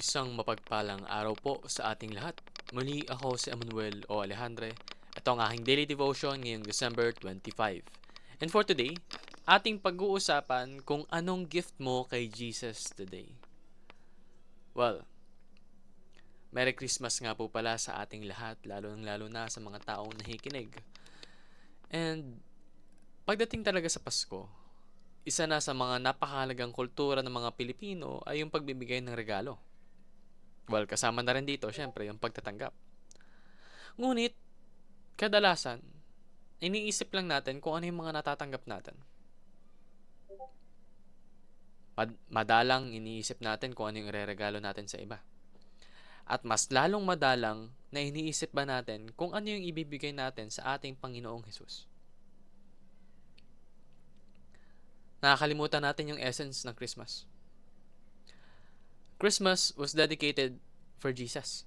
Isang mapagpalang araw po sa ating lahat. Muli ako si Emmanuel o Alejandre. Ito ang aking daily devotion ngayong December 25. And for today, ating pag-uusapan kung anong gift mo kay Jesus today. Well, Merry Christmas nga po pala sa ating lahat, lalo na sa mga taong nakikinig. And pagdating talaga sa Pasko, isa na sa mga napakahalagang kultura ng mga Pilipino ay yung pagbibigay ng regalo. Well, kasama na rin dito, syempre, yung pagtatanggap. Ngunit, kadalasan, iniisip lang natin kung ano yung mga natatanggap natin. Madalang iniisip natin kung ano yung ireregalo natin sa iba. At mas lalong madalang na iniisip ba natin kung ano yung ibibigay natin sa ating Panginoong Hesus. Nakakalimutan natin yung essence ng Christmas. Christmas was dedicated for Jesus.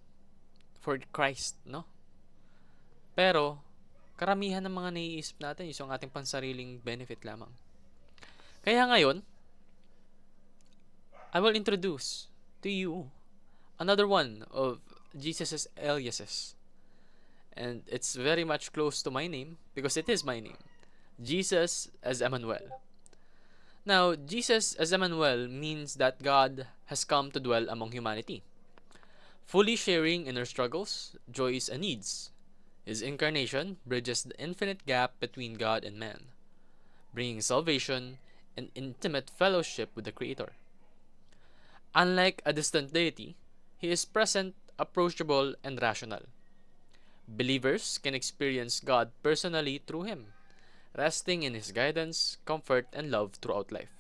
For Christ, no? Pero, karamihan ng mga naiisip natin is yung ating pansariling benefit lamang. Kaya ngayon, I will introduce to you another one of Jesus' aliases. And it's very much close to my name because it is my name. Jesus as Emmanuel. Now, Jesus as Emmanuel means that God has come to dwell among humanity, fully sharing in our struggles, joys, and needs. His incarnation bridges the infinite gap between God and man, bringing salvation and intimate fellowship with the Creator. Unlike a distant deity, he is present, approachable, and rational. Believers can experience God personally through him, resting in his guidance, comfort, and love throughout life.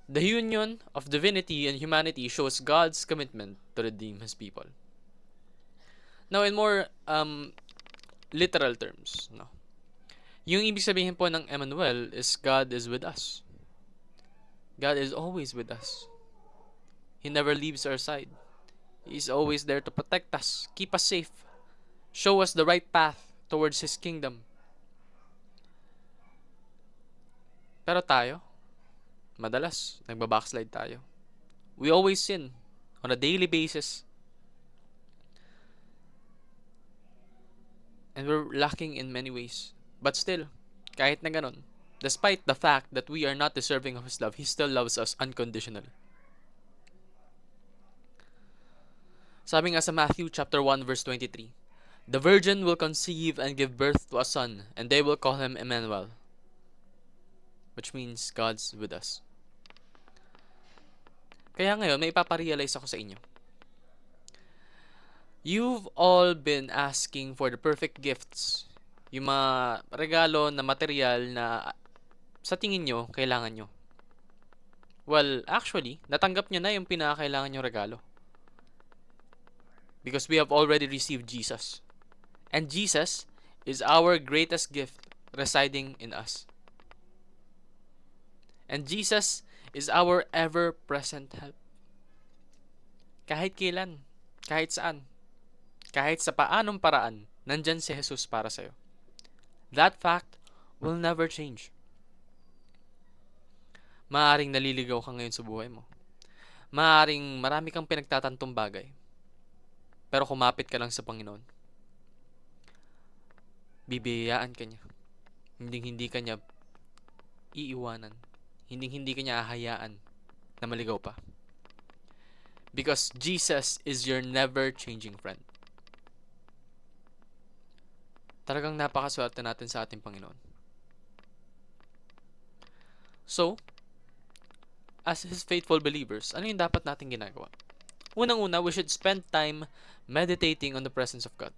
The union of divinity and humanity shows God's commitment to redeem his people. Now, in more literal terms, no? Yung ibig sabihin po ng Emmanuel is God is with us. God is always with us. He never leaves our side. He is always there to protect us, keep us safe, show us the right path towards His kingdom. Pero tayo, madalas, nagbabackslide tayo. We always sin on a daily basis. And we're lacking in many ways. But still, kahit na ganon, despite the fact that we are not deserving of His love, He still loves us unconditionally. Sabi nga sa Matthew chapter 1 verse 23, "The virgin will conceive and give birth to a son, and they will call him Emmanuel," which means God's with us. Kaya ngayon, may ipaparealize ako sa inyo. You've all been asking for the perfect gifts. Yung mga regalo na material na sa tingin nyo, kailangan nyo. Well, actually, natanggap nyo na yung pinakakailangan nyo regalo. Because we have already received Jesus. And Jesus is our greatest gift residing in us. And Jesus is our ever-present help. Kahit kailan, kahit saan, kahit sa paanong paraan, nandyan si Jesus para sa'yo. That fact will never change. Maaring naliligaw ka ngayon sa buhay mo. Maaring marami kang pinagtatantong bagay. Pero kumapit ka lang sa Panginoon. Bibiyayaan ka niya. Hindi ka niya iiwanan. Hindi ka niya ahayaan na maligaw pa. Because Jesus is your never-changing friend. Talagang napakaswerte natin sa ating Panginoon. So, as His faithful believers, ano yung dapat natin ginagawa? Unang-una, we should spend time meditating on the presence of God.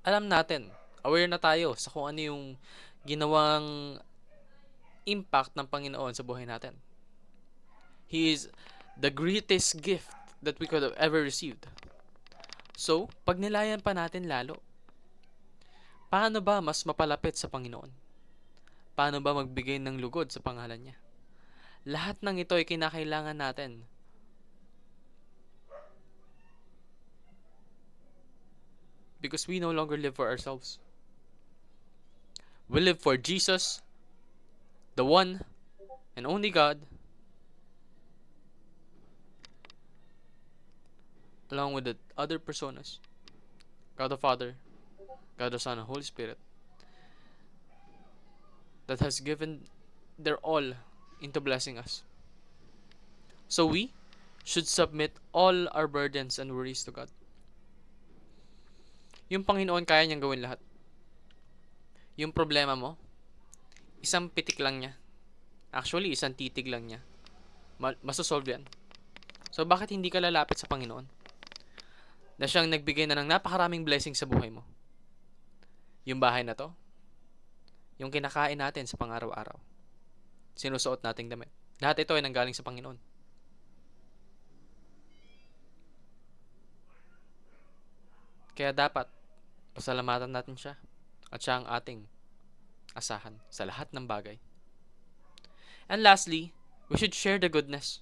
Alam natin, aware na tayo sa kung ano yung ginawang impact ng Panginoon sa buhay natin. He is the greatest gift that we could have ever received. So, pagnilayan pa natin lalo. Paano ba mas mapalapit sa Panginoon? Paano ba magbigay ng lugod sa pangalan niya? Lahat ng ito ay kinakailangan natin. Because we no longer live for ourselves. We live for Jesus, the one and only God, along with the other personas, God the Father, God the Son, and Holy Spirit, that has given their all into blessing us. So we should submit all our burdens and worries to God. Yung Panginoon kaya niyang gawin lahat. Yung problema mo, isang pitik lang niya. Actually, isang titig lang niya. Masosolve yan. So bakit hindi ka lalapit sa Panginoon? Na siyang nagbigay na ng napakaraming blessing sa buhay mo. Yung bahay na to, yung kinakain natin sa pang-araw-araw, sinusuot nating damit. Lahat ito ay nanggaling sa Panginoon. Kaya dapat, pasalamatan natin siya. At siya ang ating asahan sa lahat ng bagay. And lastly, we should share the goodness.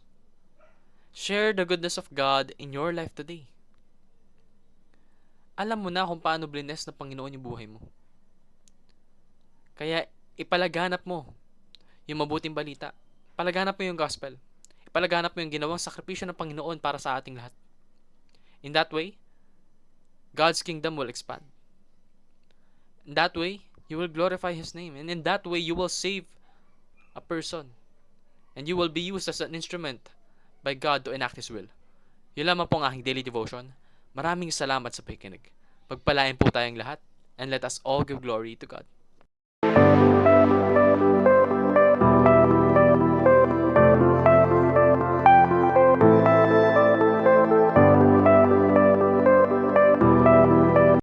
Share the goodness of God in your life today. Alam mo na kung paano bless ng Panginoon yung buhay mo. Kaya ipalaganap mo yung mabuting balita. Palaganap mo yung gospel. Ipalaganap mo yung ginawang sakripisyo ng Panginoon para sa ating lahat. In that way, God's kingdom will expand. In that way, you will glorify His name. And in that way, you will save a person. And you will be used as an instrument by God to enact His will. Yun lamang po ang aking daily devotion. Maraming salamat sa pakikinig. Pagpalain po tayong lahat. And let us all give glory to God.